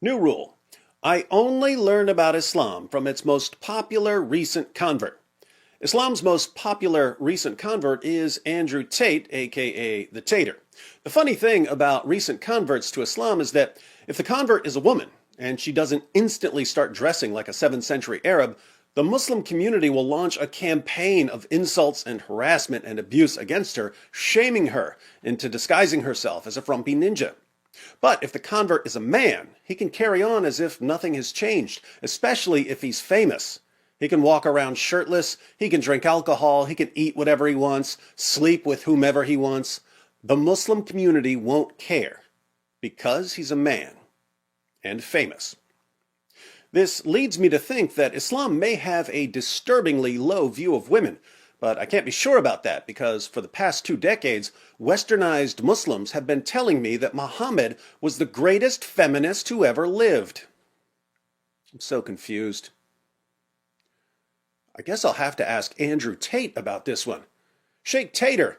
New rule. I only learn about Islam from its most popular recent convert. Islam's most popular recent convert is Andrew Tate, aka the Tater. The funny thing about recent converts to Islam is that if the convert is a woman, and she doesn't instantly start dressing like a 7th century Arab, the Muslim community will launch a campaign of insults and harassment and abuse against her, shaming her into disguising herself as a frumpy ninja. But if the convert is a man, he can carry on as if nothing has changed, especially if he's famous. He can walk around shirtless, he can drink alcohol, he can eat whatever he wants, sleep with whomever he wants. The Muslim community won't care because he's a man and famous. This leads me to think that Islam may have a disturbingly low view of women, but I can't be sure about that because for the past 2 decades, westernized Muslims have been telling me that Muhammad was the greatest feminist who ever lived. I'm so confused. I guess I'll have to ask Andrew Tate about this one. Sheikh Tater,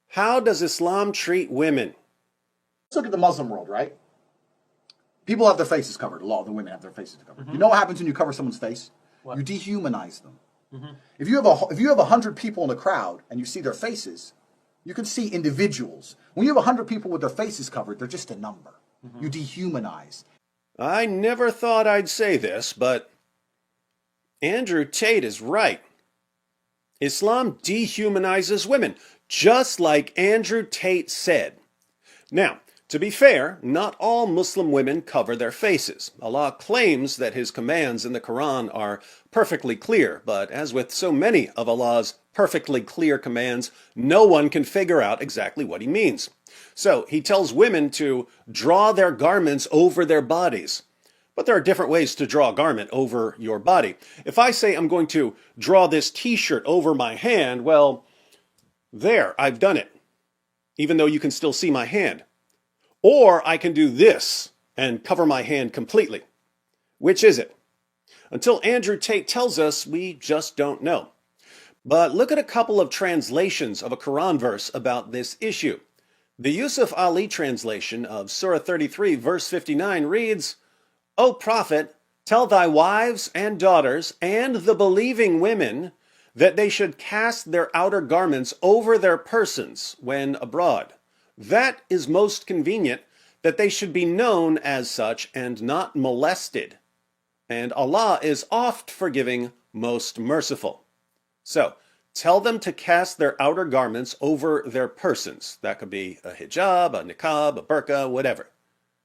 how does Islam treat women? Let's look at the Muslim world, right? People have their faces covered. A lot of the women have their faces covered. You know what happens when you cover someone's face? What? You dehumanize them. If you have 100 people in a crowd and you see their faces, you can see individuals. When you have 100 people with their faces covered, they're just a number. You dehumanize. I never thought I'd say this, but Andrew Tate is right. Islam dehumanizes women, just like Andrew Tate said. Now, to be fair, not all Muslim women cover their faces. Allah claims that his commands in the Quran are perfectly clear, but as with so many of Allah's perfectly clear commands, no one can figure out exactly what he means. So he tells women to draw their garments over their bodies. But there are different ways to draw a garment over your body. If I say I'm going to draw this t-shirt over my hand, well, there, I've done it, even though you can still see my hand. Or I can do this and cover my hand completely. Which is it? Until Andrew Tate tells us, we just don't know. But look at a couple of translations of a Quran verse about this issue. The Yusuf Ali translation of Surah 33, verse 59 reads, O Prophet, tell thy wives and daughters and the believing women that they should cast their outer garments over their persons when abroad. That is most convenient, that they should be known as such and not molested. And Allah is oft forgiving, most merciful. So, tell them to cast their outer garments over their persons. That could be a hijab, a niqab, a burqa, whatever.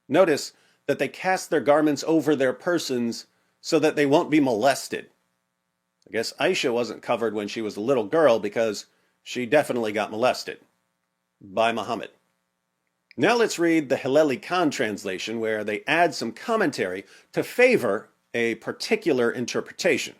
Notice that they cast their garments over their persons so that they won't be molested. I guess Aisha wasn't covered when she was a little girl because she definitely got molested by Muhammad. Now let's read the Hilali Khan translation where they add some commentary to favor a particular interpretation.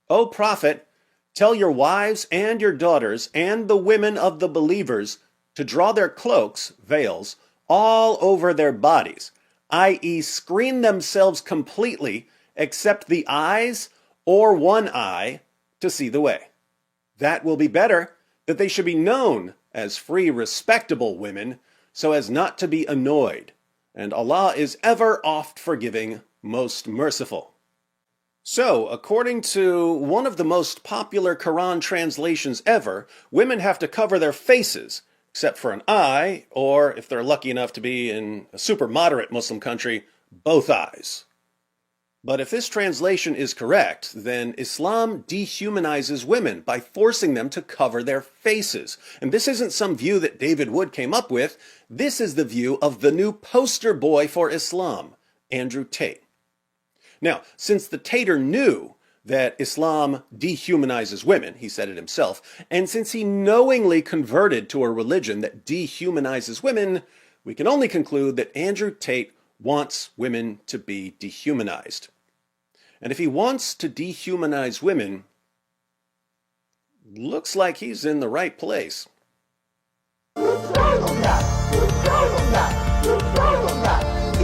O Prophet, tell your wives and your daughters and the women of the believers to draw their cloaks, veils, all over their bodies, i.e. screen themselves completely except the eyes or one eye to see the way. That will be better, that they should be known as free, respectable women, so as not to be annoyed, and Allah is ever oft forgiving, most merciful. So, according to one of the most popular Quran translations ever, women have to cover their faces, except for an eye, or if they're lucky enough to be in a super moderate Muslim country, both eyes. But if this translation is correct, then Islam dehumanizes women by forcing them to cover their faces. And this isn't some view that David Wood came up with. This is the view of the new poster boy for Islam, Andrew Tate. Now, since the Tater knew that Islam dehumanizes women, he said it himself, and since he knowingly converted to a religion that dehumanizes women, we can only conclude that Andrew Tate wants women to be dehumanized. And if he wants to dehumanize women, looks like he's in the right place. It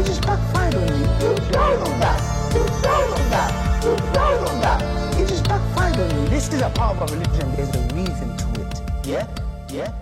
just backfired on you. It just backfired on you. This is a part of a religion. There's a reason to it. Yeah?